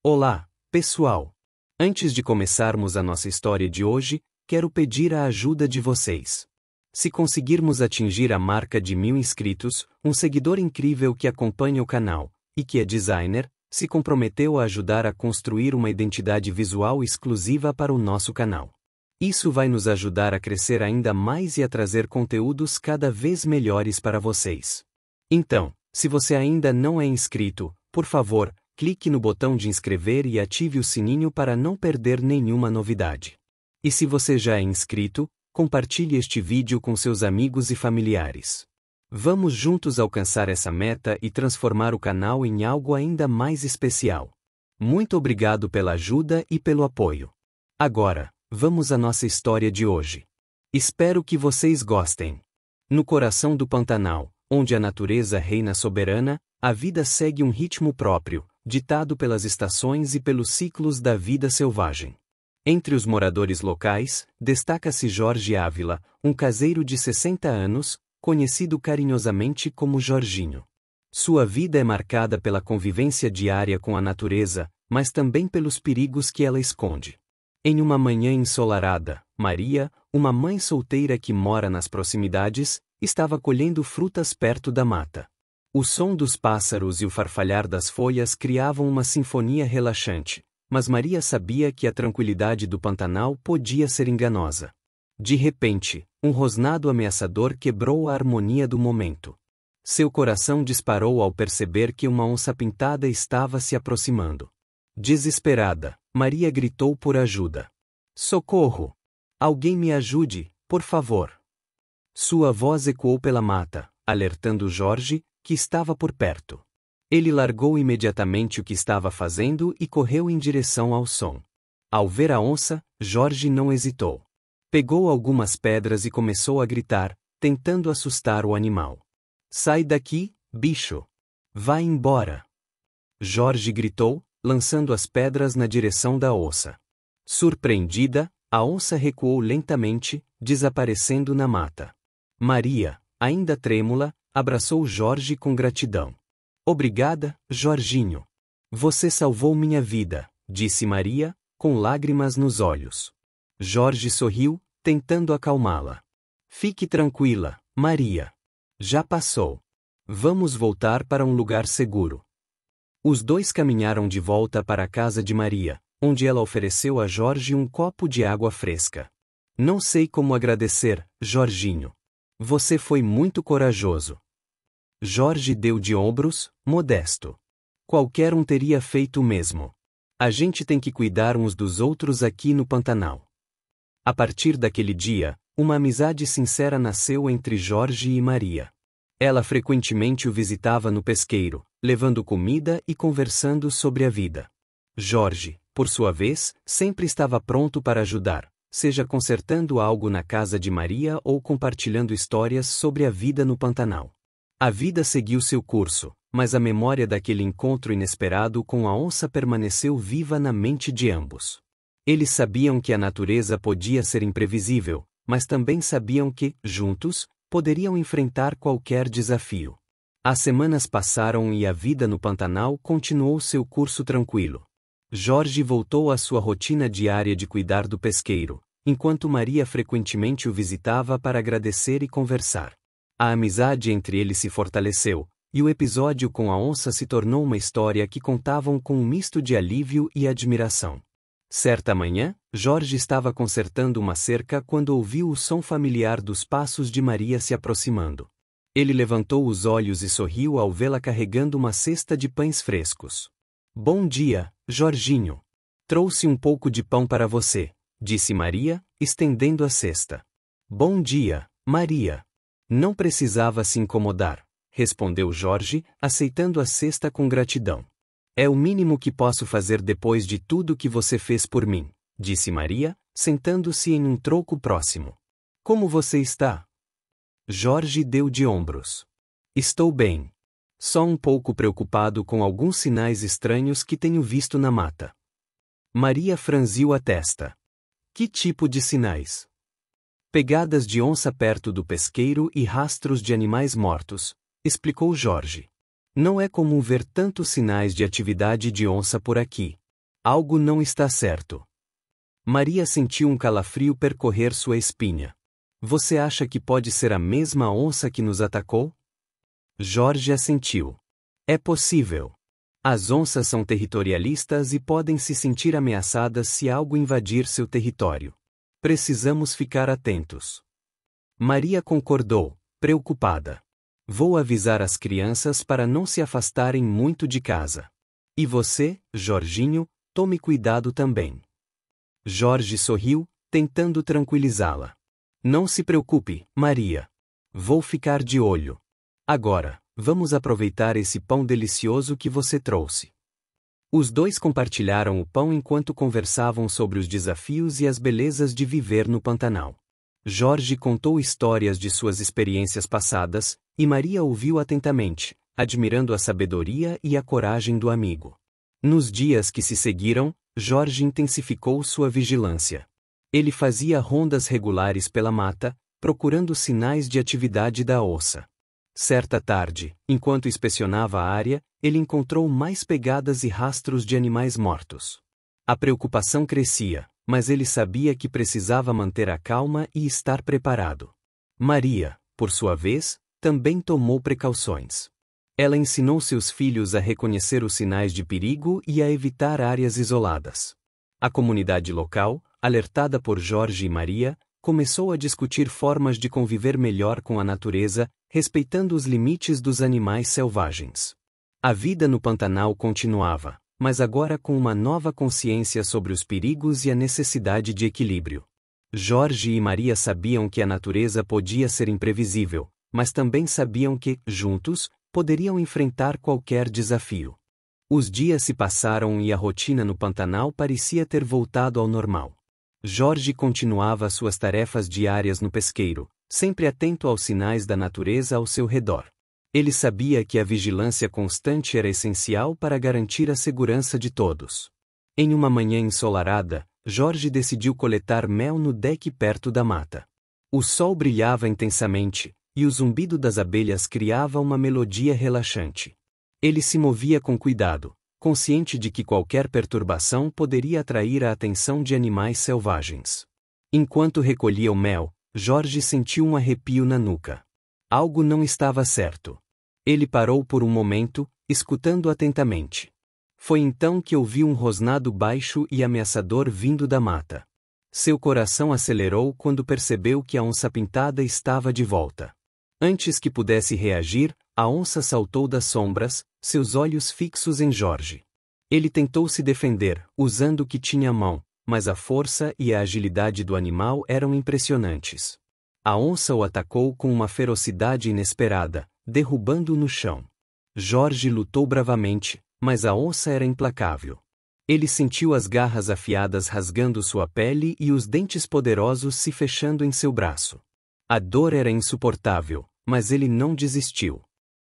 Olá, pessoal! Antes de começarmos a nossa história de hoje, quero pedir a ajuda de vocês. Se conseguirmos atingir a marca de 1000 inscritos, um seguidor incrível que acompanha o canal, e que é designer, se comprometeu a ajudar a construir uma identidade visual exclusiva para o nosso canal. Isso vai nos ajudar a crescer ainda mais e a trazer conteúdos cada vez melhores para vocês. Então, se você ainda não é inscrito, por favor, clique no botão de inscrever e ative o sininho para não perder nenhuma novidade. E se você já é inscrito, compartilhe este vídeo com seus amigos e familiares. Vamos juntos alcançar essa meta e transformar o canal em algo ainda mais especial. Muito obrigado pela ajuda e pelo apoio. Agora, vamos à nossa história de hoje. Espero que vocês gostem. No coração do Pantanal, onde a natureza reina soberana, a vida segue um ritmo próprio, ditado pelas estações e pelos ciclos da vida selvagem. Entre os moradores locais, destaca-se Jorge Ávila, um caseiro de 60 anos, conhecido carinhosamente como Jorginho. Sua vida é marcada pela convivência diária com a natureza, mas também pelos perigos que ela esconde. Em uma manhã ensolarada, Maria, uma mãe solteira que mora nas proximidades, estava colhendo frutas perto da mata. O som dos pássaros e o farfalhar das folhas criavam uma sinfonia relaxante, mas Maria sabia que a tranquilidade do Pantanal podia ser enganosa. De repente, um rosnado ameaçador quebrou a harmonia do momento. Seu coração disparou ao perceber que uma onça-pintada estava se aproximando. Desesperada, Maria gritou por ajuda. Socorro! Alguém me ajude, por favor! Sua voz ecoou pela mata, alertando Jorge, que estava por perto. Ele largou imediatamente o que estava fazendo e correu em direção ao som. Ao ver a onça, Jorge não hesitou. Pegou algumas pedras e começou a gritar, tentando assustar o animal. Sai daqui, bicho! Vai embora! Jorge gritou, lançando as pedras na direção da onça. Surpreendida, a onça recuou lentamente, desaparecendo na mata. Maria, ainda trêmula, abraçou Jorge com gratidão. Obrigada, Jorginho. Você salvou minha vida, disse Maria, com lágrimas nos olhos. Jorge sorriu, tentando acalmá-la. Fique tranquila, Maria. Já passou. Vamos voltar para um lugar seguro. Os dois caminharam de volta para a casa de Maria, onde ela ofereceu a Jorge um copo de água fresca. Não sei como agradecer, Jorginho. Você foi muito corajoso. Jorge deu de ombros, modesto. Qualquer um teria feito o mesmo. A gente tem que cuidar uns dos outros aqui no Pantanal. A partir daquele dia, uma amizade sincera nasceu entre Jorge e Maria. Ela frequentemente o visitava no pesqueiro, levando comida e conversando sobre a vida. Jorge, por sua vez, sempre estava pronto para ajudar, seja consertando algo na casa de Maria ou compartilhando histórias sobre a vida no Pantanal. A vida seguiu seu curso, mas a memória daquele encontro inesperado com a onça permaneceu viva na mente de ambos. Eles sabiam que a natureza podia ser imprevisível, mas também sabiam que, juntos, poderiam enfrentar qualquer desafio. As semanas passaram e a vida no Pantanal continuou seu curso tranquilo. Jorge voltou à sua rotina diária de cuidar do pesqueiro, enquanto Maria frequentemente o visitava para agradecer e conversar. A amizade entre eles se fortaleceu, e o episódio com a onça se tornou uma história que contavam com um misto de alívio e admiração. Certa manhã, Jorge estava consertando uma cerca quando ouviu o som familiar dos passos de Maria se aproximando. Ele levantou os olhos e sorriu ao vê-la carregando uma cesta de pães frescos. Bom dia, Jorginho. Trouxe um pouco de pão para você, disse Maria, estendendo a cesta. Bom dia, Maria. Não precisava se incomodar, respondeu Jorge, aceitando a cesta com gratidão. É o mínimo que posso fazer depois de tudo que você fez por mim, disse Maria, sentando-se em um tronco próximo. Como você está? Jorge deu de ombros. Estou bem. Só um pouco preocupado com alguns sinais estranhos que tenho visto na mata. Maria franziu a testa. Que tipo de sinais? Pegadas de onça perto do pesqueiro e rastros de animais mortos, explicou Jorge. Não é comum ver tantos sinais de atividade de onça por aqui. Algo não está certo. Maria sentiu um calafrio percorrer sua espinha. Você acha que pode ser a mesma onça que nos atacou? Jorge assentiu. É possível. As onças são territorialistas e podem se sentir ameaçadas se algo invadir seu território. Precisamos ficar atentos. Maria concordou, preocupada. Vou avisar as crianças para não se afastarem muito de casa. E você, Jorginho, tome cuidado também. Jorge sorriu, tentando tranquilizá-la. Não se preocupe, Maria. Vou ficar de olho. Agora, vamos aproveitar esse pão delicioso que você trouxe. Os dois compartilharam o pão enquanto conversavam sobre os desafios e as belezas de viver no Pantanal. Jorge contou histórias de suas experiências passadas, e Maria ouviu atentamente, admirando a sabedoria e a coragem do amigo. Nos dias que se seguiram, Jorge intensificou sua vigilância. Ele fazia rondas regulares pela mata, procurando sinais de atividade da onça. Certa tarde, enquanto inspecionava a área, ele encontrou mais pegadas e rastros de animais mortos. A preocupação crescia, mas ele sabia que precisava manter a calma e estar preparado. Maria, por sua vez, também tomou precauções. Ela ensinou seus filhos a reconhecer os sinais de perigo e a evitar áreas isoladas. A comunidade local, alertada por Jorge e Maria, começou a discutir formas de conviver melhor com a natureza, respeitando os limites dos animais selvagens. A vida no Pantanal continuava, mas agora com uma nova consciência sobre os perigos e a necessidade de equilíbrio. Jorge e Maria sabiam que a natureza podia ser imprevisível, mas também sabiam que, juntos, poderiam enfrentar qualquer desafio. Os dias se passaram e a rotina no Pantanal parecia ter voltado ao normal. Jorge continuava suas tarefas diárias no pesqueiro, sempre atento aos sinais da natureza ao seu redor. Ele sabia que a vigilância constante era essencial para garantir a segurança de todos. Em uma manhã ensolarada, Jorge decidiu coletar mel no deck perto da mata. O sol brilhava intensamente, e o zumbido das abelhas criava uma melodia relaxante. Ele se movia com cuidado, consciente de que qualquer perturbação poderia atrair a atenção de animais selvagens. Enquanto recolhia o mel, Jorge sentiu um arrepio na nuca. Algo não estava certo. Ele parou por um momento, escutando atentamente. Foi então que ouviu um rosnado baixo e ameaçador vindo da mata. Seu coração acelerou quando percebeu que a onça-pintada estava de volta. Antes que pudesse reagir, a onça saltou das sombras, seus olhos fixos em Jorge. Ele tentou se defender, usando o que tinha à mão, mas a força e a agilidade do animal eram impressionantes. A onça o atacou com uma ferocidade inesperada, derrubando-o no chão. Jorge lutou bravamente, mas a onça era implacável. Ele sentiu as garras afiadas rasgando sua pele e os dentes poderosos se fechando em seu braço. A dor era insuportável, mas ele não desistiu.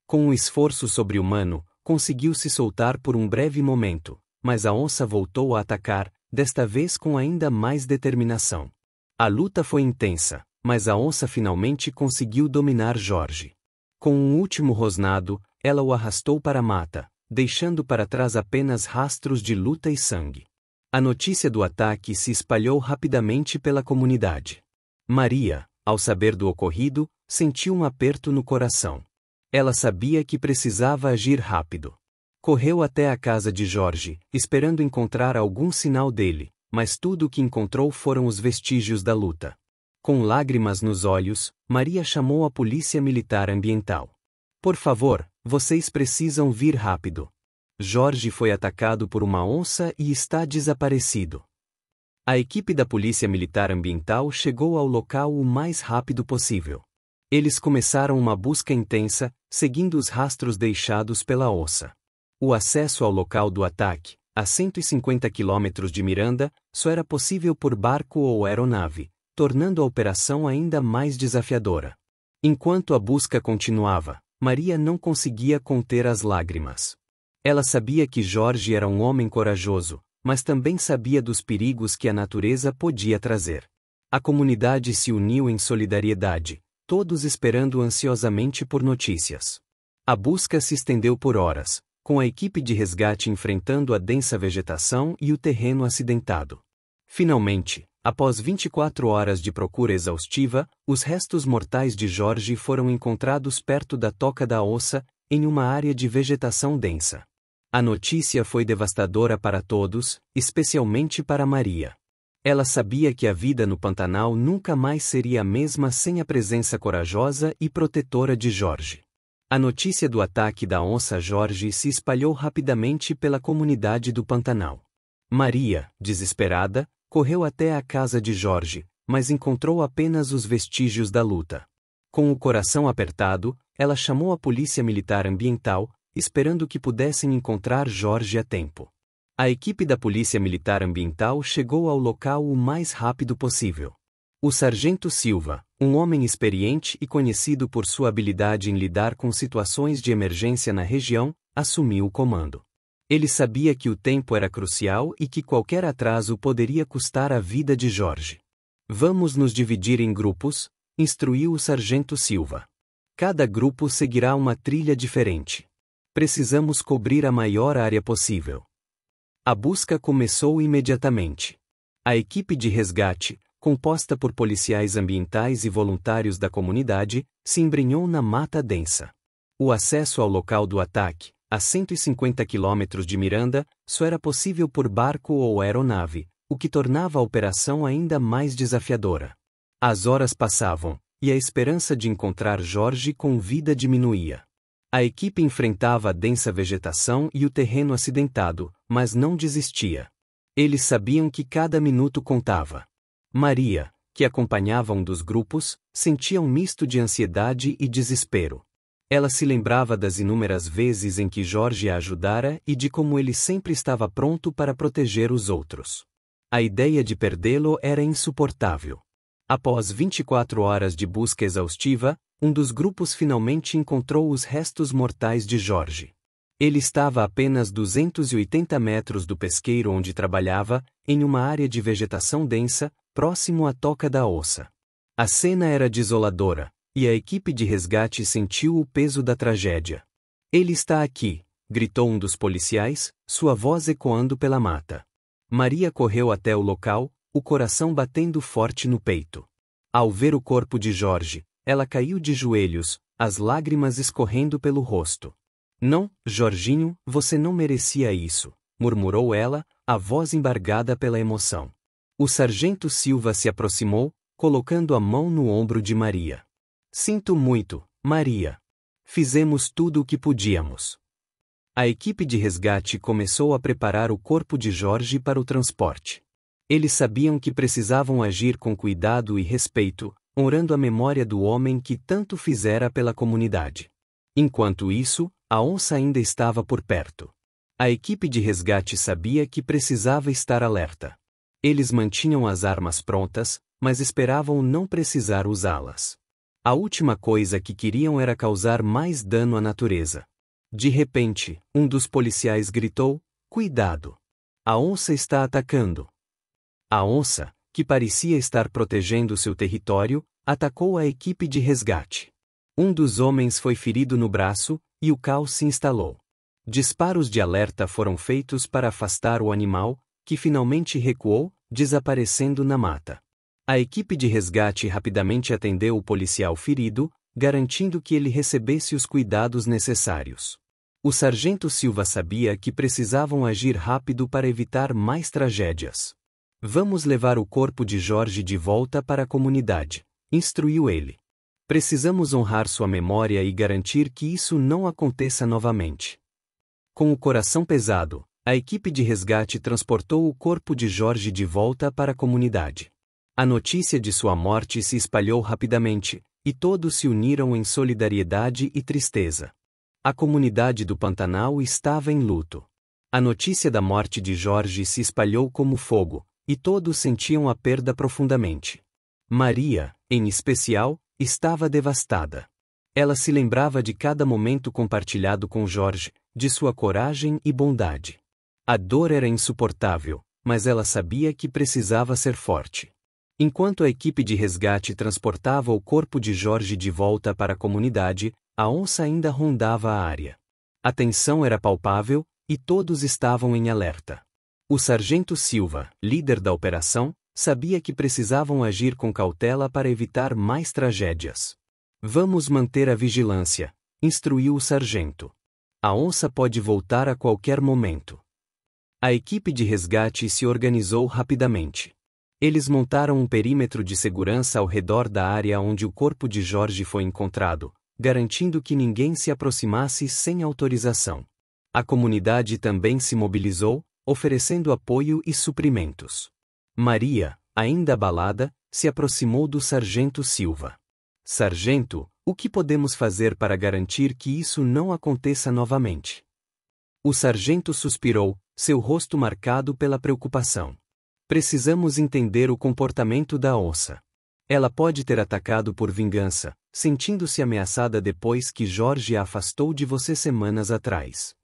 Com um esforço sobre-humano, conseguiu se soltar por um breve momento, mas a onça voltou a atacar, desta vez com ainda mais determinação. A luta foi intensa, mas a onça finalmente conseguiu dominar Jorge. Com um último rosnado, ela o arrastou para a mata, deixando para trás apenas rastros de luta e sangue. A notícia do ataque se espalhou rapidamente pela comunidade. Maria, ao saber do ocorrido, sentiu um aperto no coração. Ela sabia que precisava agir rápido. Correu até a casa de Jorge, esperando encontrar algum sinal dele, mas tudo o que encontrou foram os vestígios da luta. Com lágrimas nos olhos, Maria chamou a polícia militar ambiental. Por favor, vocês precisam vir rápido. Jorge foi atacado por uma onça e está desaparecido. A equipe da Polícia Militar Ambiental chegou ao local o mais rápido possível. Eles começaram uma busca intensa, seguindo os rastros deixados pela onça. O acesso ao local do ataque, a 150 quilômetros de Miranda, só era possível por barco ou aeronave, tornando a operação ainda mais desafiadora. Enquanto a busca continuava, Maria não conseguia conter as lágrimas. Ela sabia que Jorge era um homem corajoso, mas também sabia dos perigos que a natureza podia trazer. A comunidade se uniu em solidariedade, todos esperando ansiosamente por notícias. A busca se estendeu por horas, com a equipe de resgate enfrentando a densa vegetação e o terreno acidentado. Finalmente, após 24 horas de procura exaustiva, os restos mortais de Jorge foram encontrados perto da Toca da Onça, em uma área de vegetação densa. A notícia foi devastadora para todos, especialmente para Maria. Ela sabia que a vida no Pantanal nunca mais seria a mesma sem a presença corajosa e protetora de Jorge. A notícia do ataque da onça Jorge se espalhou rapidamente pela comunidade do Pantanal. Maria, desesperada, correu até a casa de Jorge, mas encontrou apenas os vestígios da luta. Com o coração apertado, ela chamou a polícia militar ambiental, esperando que pudessem encontrar Jorge a tempo. A equipe da Polícia Militar Ambiental chegou ao local o mais rápido possível. O sargento Silva, um homem experiente e conhecido por sua habilidade em lidar com situações de emergência na região, assumiu o comando. Ele sabia que o tempo era crucial e que qualquer atraso poderia custar a vida de Jorge. Vamos nos dividir em grupos, instruiu o sargento Silva. Cada grupo seguirá uma trilha diferente. Precisamos cobrir a maior área possível. A busca começou imediatamente. A equipe de resgate, composta por policiais ambientais e voluntários da comunidade, se embrenhou na mata densa. O acesso ao local do ataque, a 150 quilômetros de Miranda, só era possível por barco ou aeronave, o que tornava a operação ainda mais desafiadora. As horas passavam, e a esperança de encontrar Jorge com vida diminuía. A equipe enfrentava a densa vegetação e o terreno acidentado, mas não desistia. Eles sabiam que cada minuto contava. Maria, que acompanhava um dos grupos, sentia um misto de ansiedade e desespero. Ela se lembrava das inúmeras vezes em que Jorge a ajudara e de como ele sempre estava pronto para proteger os outros. A ideia de perdê-lo era insuportável. Após 24 horas de busca exaustiva, um dos grupos finalmente encontrou os restos mortais de Jorge. Ele estava a apenas 280 metros do pesqueiro onde trabalhava, em uma área de vegetação densa, próximo à Toca da Onça. A cena era desoladora, e a equipe de resgate sentiu o peso da tragédia. Ele está aqui, gritou um dos policiais, sua voz ecoando pela mata. Maria correu até o local, o coração batendo forte no peito. Ao ver o corpo de Jorge, ela caiu de joelhos, as lágrimas escorrendo pelo rosto. Não, Jorginho, você não merecia isso, murmurou ela, a voz embargada pela emoção. O sargento Silva se aproximou, colocando a mão no ombro de Maria. Sinto muito, Maria. Fizemos tudo o que podíamos. A equipe de resgate começou a preparar o corpo de Jorge para o transporte. Eles sabiam que precisavam agir com cuidado e respeito, honrando a memória do homem que tanto fizera pela comunidade. Enquanto isso, a onça ainda estava por perto. A equipe de resgate sabia que precisava estar alerta. Eles mantinham as armas prontas, mas esperavam não precisar usá-las. A última coisa que queriam era causar mais dano à natureza. De repente, um dos policiais gritou: "Cuidado! A onça está atacando!" A onça, que parecia estar protegendo seu território, atacou a equipe de resgate. Um dos homens foi ferido no braço, e o caos se instalou. Disparos de alerta foram feitos para afastar o animal, que finalmente recuou, desaparecendo na mata. A equipe de resgate rapidamente atendeu o policial ferido, garantindo que ele recebesse os cuidados necessários. O sargento Silva sabia que precisavam agir rápido para evitar mais tragédias. Vamos levar o corpo de Jorge de volta para a comunidade, instruiu ele. Precisamos honrar sua memória e garantir que isso não aconteça novamente. Com o coração pesado, a equipe de resgate transportou o corpo de Jorge de volta para a comunidade. A notícia de sua morte se espalhou rapidamente, e todos se uniram em solidariedade e tristeza. A comunidade do Pantanal estava em luto. A notícia da morte de Jorge se espalhou como fogo, e todos sentiam a perda profundamente. Maria, em especial, estava devastada. Ela se lembrava de cada momento compartilhado com Jorge, de sua coragem e bondade. A dor era insuportável, mas ela sabia que precisava ser forte. Enquanto a equipe de resgate transportava o corpo de Jorge de volta para a comunidade, a onça ainda rondava a área. A tensão era palpável, e todos estavam em alerta. O sargento Silva, líder da operação, sabia que precisavam agir com cautela para evitar mais tragédias. Vamos manter a vigilância, instruiu o sargento. A onça pode voltar a qualquer momento. A equipe de resgate se organizou rapidamente. Eles montaram um perímetro de segurança ao redor da área onde o corpo de Jorge foi encontrado, garantindo que ninguém se aproximasse sem autorização. A comunidade também se mobilizou, oferecendo apoio e suprimentos. Maria, ainda abalada, se aproximou do sargento Silva. Sargento, o que podemos fazer para garantir que isso não aconteça novamente? O sargento suspirou, seu rosto marcado pela preocupação. Precisamos entender o comportamento da onça. Ela pode ter atacado por vingança, sentindo-se ameaçada depois que Jorge a afastou de você semanas atrás.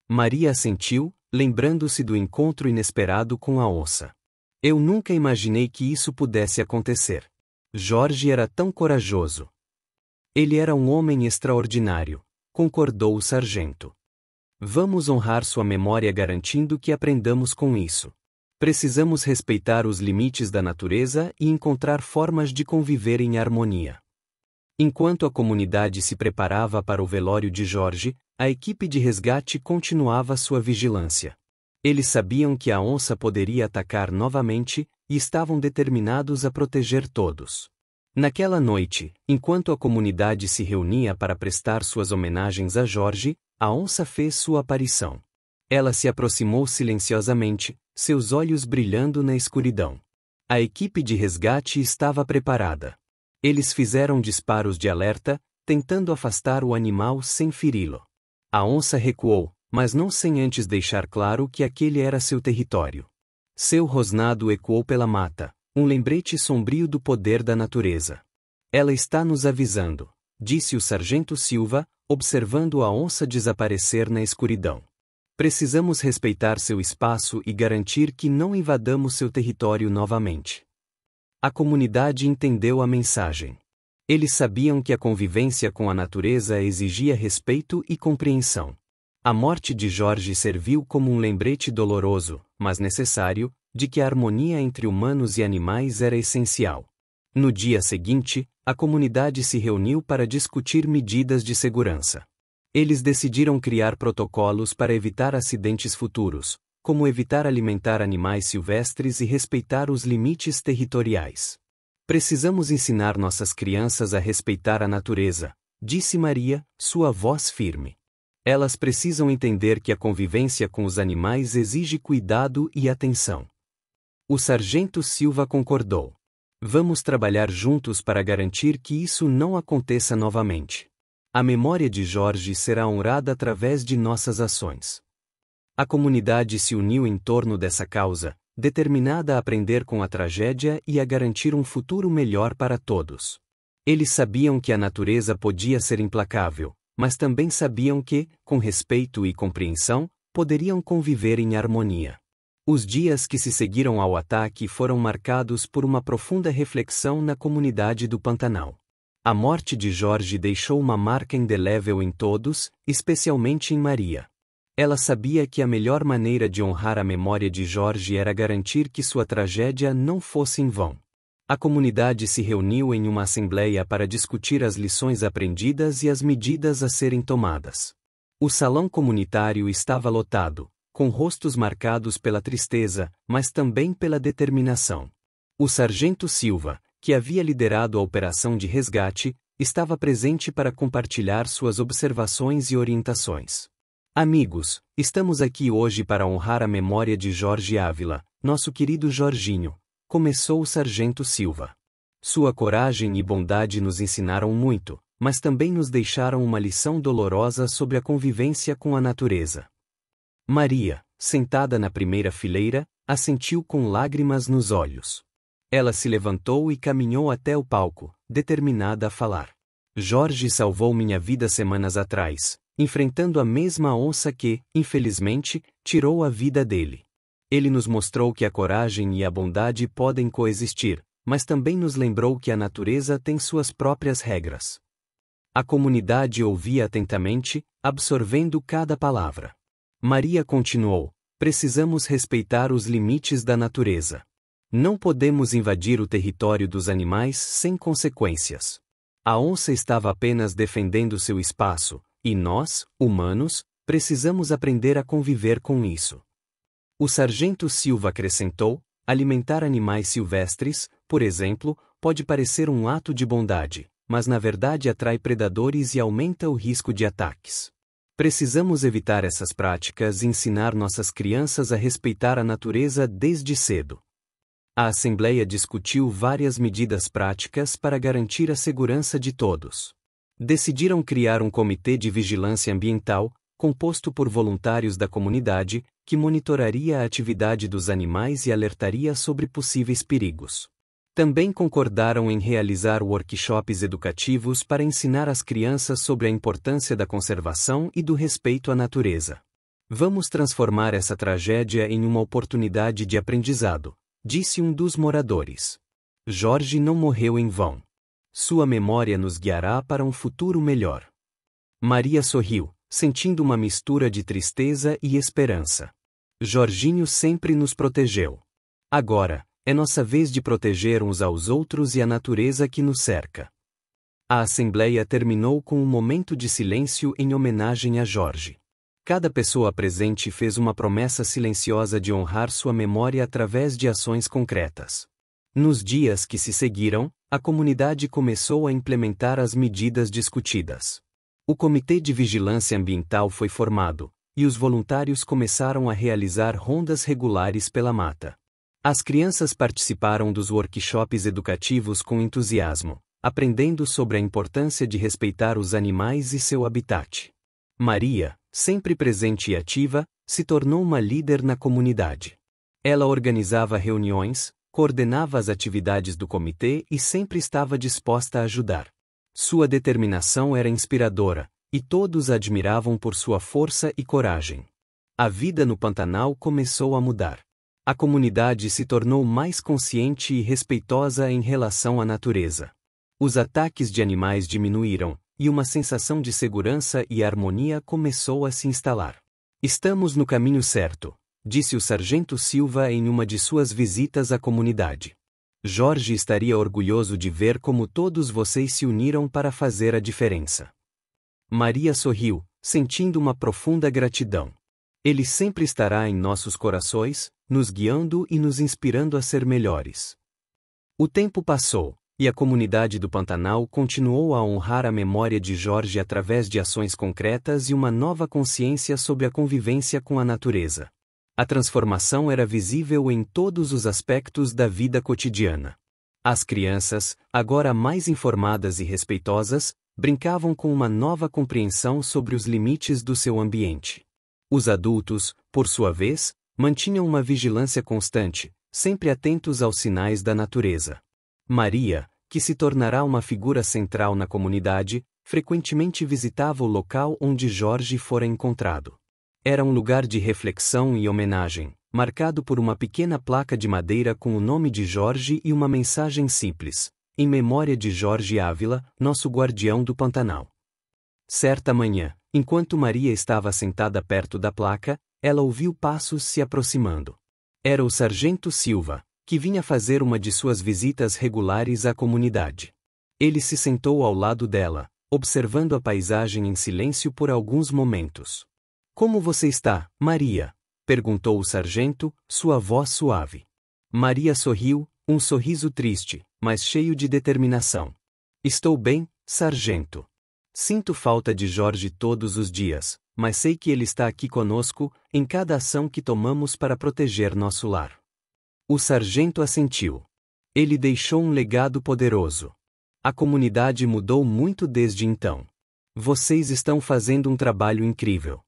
Maria assentiu, lembrando-se do encontro inesperado com a onça. Eu nunca imaginei que isso pudesse acontecer. Jorge era tão corajoso. Ele era um homem extraordinário, concordou o sargento. Vamos honrar sua memória garantindo que aprendamos com isso. Precisamos respeitar os limites da natureza e encontrar formas de conviver em harmonia. Enquanto a comunidade se preparava para o velório de Jorge, a equipe de resgate continuava sua vigilância. Eles sabiam que a onça poderia atacar novamente, e estavam determinados a proteger todos. Naquela noite, enquanto a comunidade se reunia para prestar suas homenagens a Jorge, a onça fez sua aparição. Ela se aproximou silenciosamente, seus olhos brilhando na escuridão. A equipe de resgate estava preparada. Eles fizeram disparos de alerta, tentando afastar o animal sem feri-lo. A onça recuou, mas não sem antes deixar claro que aquele era seu território. Seu rosnado ecoou pela mata, um lembrete sombrio do poder da natureza. Ela está nos avisando, disse o sargento Silva, observando a onça desaparecer na escuridão. Precisamos respeitar seu espaço e garantir que não invadamos seu território novamente. A comunidade entendeu a mensagem. Eles sabiam que a convivência com a natureza exigia respeito e compreensão. A morte de Jorge serviu como um lembrete doloroso, mas necessário, de que a harmonia entre humanos e animais era essencial. No dia seguinte, a comunidade se reuniu para discutir medidas de segurança. Eles decidiram criar protocolos para evitar acidentes futuros, como evitar alimentar animais silvestres e respeitar os limites territoriais. Precisamos ensinar nossas crianças a respeitar a natureza, disse Maria, sua voz firme. Elas precisam entender que a convivência com os animais exige cuidado e atenção. O sargento Silva concordou. Vamos trabalhar juntos para garantir que isso não aconteça novamente. A memória de Jorge será honrada através de nossas ações. A comunidade se uniu em torno dessa causa, determinada a aprender com a tragédia e a garantir um futuro melhor para todos. Eles sabiam que a natureza podia ser implacável, mas também sabiam que, com respeito e compreensão, poderiam conviver em harmonia. Os dias que se seguiram ao ataque foram marcados por uma profunda reflexão na comunidade do Pantanal. A morte de Jorge deixou uma marca indelével em todos, especialmente em Maria. Ela sabia que a melhor maneira de honrar a memória de Jorge era garantir que sua tragédia não fosse em vão. A comunidade se reuniu em uma assembleia para discutir as lições aprendidas e as medidas a serem tomadas. O salão comunitário estava lotado, com rostos marcados pela tristeza, mas também pela determinação. O sargento Silva, que havia liderado a operação de resgate, estava presente para compartilhar suas observações e orientações. Amigos, estamos aqui hoje para honrar a memória de Jorge Ávila, nosso querido Jorginho, começou o sargento Silva. Sua coragem e bondade nos ensinaram muito, mas também nos deixaram uma lição dolorosa sobre a convivência com a natureza. Maria, sentada na primeira fileira, assentiu com lágrimas nos olhos. Ela se levantou e caminhou até o palco, determinada a falar. Jorge salvou minha vida semanas atrás, enfrentando a mesma onça que, infelizmente, tirou a vida dele. Ele nos mostrou que a coragem e a bondade podem coexistir, mas também nos lembrou que a natureza tem suas próprias regras. A comunidade ouvia atentamente, absorvendo cada palavra. Maria continuou: precisamos respeitar os limites da natureza. Não podemos invadir o território dos animais sem consequências. A onça estava apenas defendendo seu espaço, e nós, humanos, precisamos aprender a conviver com isso. O sargento Silva acrescentou: alimentar animais silvestres, por exemplo, pode parecer um ato de bondade, mas na verdade atrai predadores e aumenta o risco de ataques. Precisamos evitar essas práticas e ensinar nossas crianças a respeitar a natureza desde cedo. A Assembleia discutiu várias medidas práticas para garantir a segurança de todos. Decidiram criar um comitê de vigilância ambiental, composto por voluntários da comunidade, que monitoraria a atividade dos animais e alertaria sobre possíveis perigos. Também concordaram em realizar workshops educativos para ensinar as crianças sobre a importância da conservação e do respeito à natureza. Vamos transformar essa tragédia em uma oportunidade de aprendizado, disse um dos moradores. Jorge não morreu em vão. Sua memória nos guiará para um futuro melhor. Maria sorriu, sentindo uma mistura de tristeza e esperança. Jorginho sempre nos protegeu. Agora, é nossa vez de proteger uns aos outros e a natureza que nos cerca. A assembleia terminou com um momento de silêncio em homenagem a Jorge. Cada pessoa presente fez uma promessa silenciosa de honrar sua memória através de ações concretas. Nos dias que se seguiram, a comunidade começou a implementar as medidas discutidas. O Comitê de Vigilância Ambiental foi formado, e os voluntários começaram a realizar rondas regulares pela mata. As crianças participaram dos workshops educativos com entusiasmo, aprendendo sobre a importância de respeitar os animais e seu habitat. Maria, sempre presente e ativa, se tornou uma líder na comunidade. Ela organizava reuniões, coordenava as atividades do comitê e sempre estava disposta a ajudar. Sua determinação era inspiradora, e todos a admiravam por sua força e coragem. A vida no Pantanal começou a mudar. A comunidade se tornou mais consciente e respeitosa em relação à natureza. Os ataques de animais diminuíram, e uma sensação de segurança e harmonia começou a se instalar. Estamos no caminho certo, disse o sargento Silva em uma de suas visitas à comunidade. Jorge estaria orgulhoso de ver como todos vocês se uniram para fazer a diferença. Maria sorriu, sentindo uma profunda gratidão. Ele sempre estará em nossos corações, nos guiando e nos inspirando a ser melhores. O tempo passou, e a comunidade do Pantanal continuou a honrar a memória de Jorge através de ações concretas e uma nova consciência sobre a convivência com a natureza. A transformação era visível em todos os aspectos da vida cotidiana. As crianças, agora mais informadas e respeitosas, brincavam com uma nova compreensão sobre os limites do seu ambiente. Os adultos, por sua vez, mantinham uma vigilância constante, sempre atentos aos sinais da natureza. Maria, que se tornará uma figura central na comunidade, frequentemente visitava o local onde Jorge fora encontrado. Era um lugar de reflexão e homenagem, marcado por uma pequena placa de madeira com o nome de Jorge e uma mensagem simples: em memória de Jorge Ávila, nosso guardião do Pantanal. Certa manhã, enquanto Maria estava sentada perto da placa, ela ouviu passos se aproximando. Era o sargento Silva, que vinha fazer uma de suas visitas regulares à comunidade. Ele se sentou ao lado dela, observando a paisagem em silêncio por alguns momentos. Como você está, Maria? Perguntou o sargento, sua voz suave. Maria sorriu, um sorriso triste, mas cheio de determinação. Estou bem, sargento. Sinto falta de Jorge todos os dias, mas sei que ele está aqui conosco, em cada ação que tomamos para proteger nosso lar. O sargento assentiu. Ele deixou um legado poderoso. A comunidade mudou muito desde então. Vocês estão fazendo um trabalho incrível.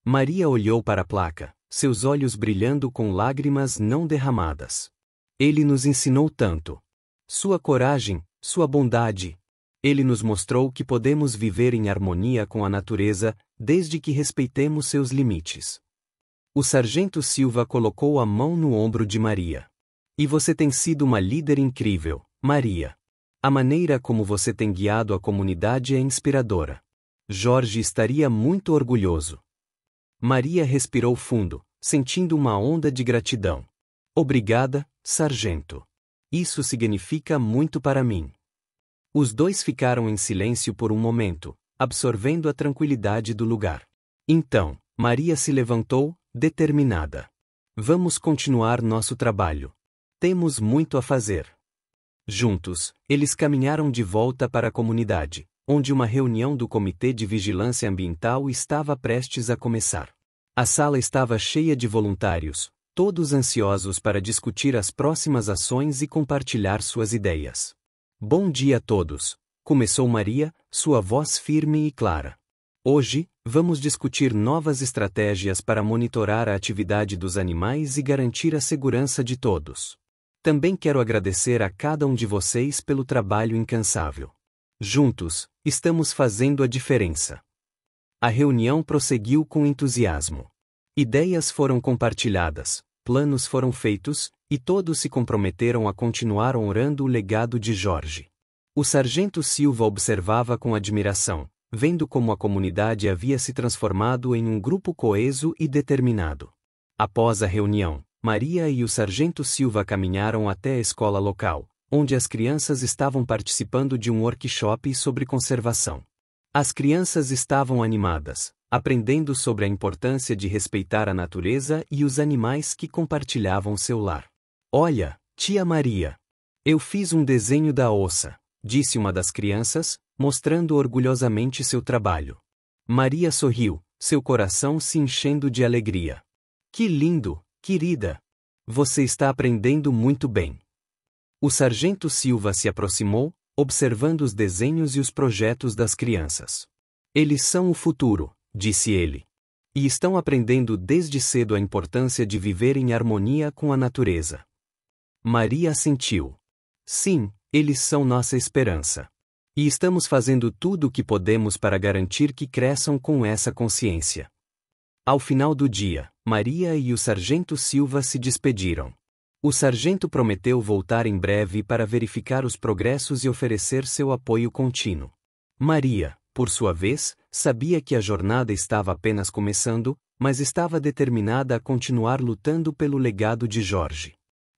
Maria olhou para a placa, seus olhos brilhando com lágrimas não derramadas. Ele nos ensinou tanto. Sua coragem, sua bondade. Ele nos mostrou que podemos viver em harmonia com a natureza, desde que respeitemos seus limites. O sargento Silva colocou a mão no ombro de Maria. E você tem sido uma líder incrível, Maria. A maneira como você tem guiado a comunidade é inspiradora. Jorge estaria muito orgulhoso. Maria respirou fundo, sentindo uma onda de gratidão. Obrigada, sargento. Isso significa muito para mim. Os dois ficaram em silêncio por um momento, absorvendo a tranquilidade do lugar. Então, Maria se levantou, determinada. Vamos continuar nosso trabalho. Temos muito a fazer. Juntos, eles caminharam de volta para a comunidade, onde uma reunião do Comitê de Vigilância Ambiental estava prestes a começar. A sala estava cheia de voluntários, todos ansiosos para discutir as próximas ações e compartilhar suas ideias. Bom dia a todos, começou Maria, sua voz firme e clara. Hoje, vamos discutir novas estratégias para monitorar a atividade dos animais e garantir a segurança de todos. Também quero agradecer a cada um de vocês pelo trabalho incansável. Juntos, estamos fazendo a diferença. A reunião prosseguiu com entusiasmo. Ideias foram compartilhadas, planos foram feitos, e todos se comprometeram a continuar honrando o legado de Jorge. O sargento Silva observava com admiração, vendo como a comunidade havia se transformado em um grupo coeso e determinado. Após a reunião, Maria e o sargento Silva caminharam até a escola local, onde as crianças estavam participando de um workshop sobre conservação. As crianças estavam animadas, aprendendo sobre a importância de respeitar a natureza e os animais que compartilhavam seu lar. Olha, tia Maria. Eu fiz um desenho da onça, disse uma das crianças, mostrando orgulhosamente seu trabalho. Maria sorriu, seu coração se enchendo de alegria. Que lindo, querida! Você está aprendendo muito bem. O sargento Silva se aproximou, observando os desenhos e os projetos das crianças. Eles são o futuro, disse ele. E estão aprendendo desde cedo a importância de viver em harmonia com a natureza. Maria assentiu. Sim, eles são nossa esperança. E estamos fazendo tudo o que podemos para garantir que cresçam com essa consciência. Ao final do dia, Maria e o sargento Silva se despediram. O sargento prometeu voltar em breve para verificar os progressos e oferecer seu apoio contínuo. Maria, por sua vez, sabia que a jornada estava apenas começando, mas estava determinada a continuar lutando pelo legado de Jorge.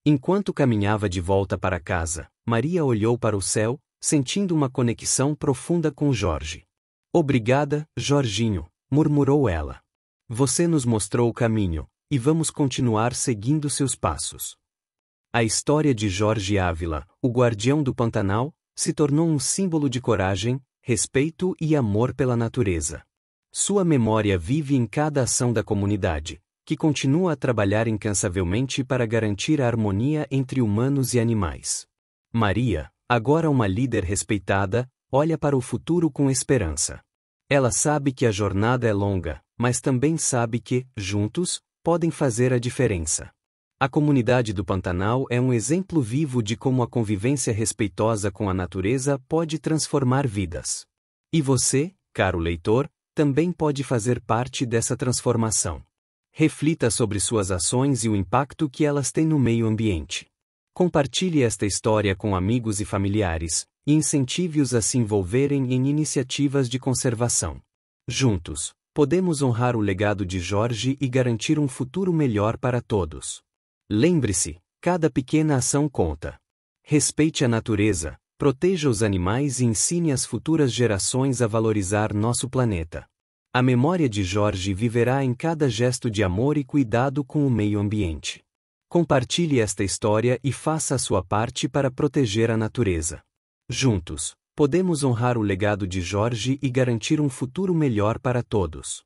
Enquanto caminhava de volta para casa, Maria olhou para o céu, sentindo uma conexão profunda com Jorge. Obrigada, Jorginho, murmurou ela. Você nos mostrou o caminho, e vamos continuar seguindo seus passos. A história de Jorge Ávila, o guardião do Pantanal, se tornou um símbolo de coragem, respeito e amor pela natureza. Sua memória vive em cada ação da comunidade, que continua a trabalhar incansavelmente para garantir a harmonia entre humanos e animais. Maria, agora uma líder respeitada, olha para o futuro com esperança. Ela sabe que a jornada é longa, mas também sabe que, juntos, podem fazer a diferença. A comunidade do Pantanal é um exemplo vivo de como a convivência respeitosa com a natureza pode transformar vidas. E você, caro leitor, também pode fazer parte dessa transformação. Reflita sobre suas ações e o impacto que elas têm no meio ambiente. Compartilhe esta história com amigos e familiares, e incentive-os a se envolverem em iniciativas de conservação. Juntos, podemos honrar o legado de Jorge e garantir um futuro melhor para todos. Lembre-se, cada pequena ação conta. Respeite a natureza, proteja os animais e ensine as futuras gerações a valorizar nosso planeta. A memória de Jorge viverá em cada gesto de amor e cuidado com o meio ambiente. Compartilhe esta história e faça a sua parte para proteger a natureza. Juntos, podemos honrar o legado de Jorge e garantir um futuro melhor para todos.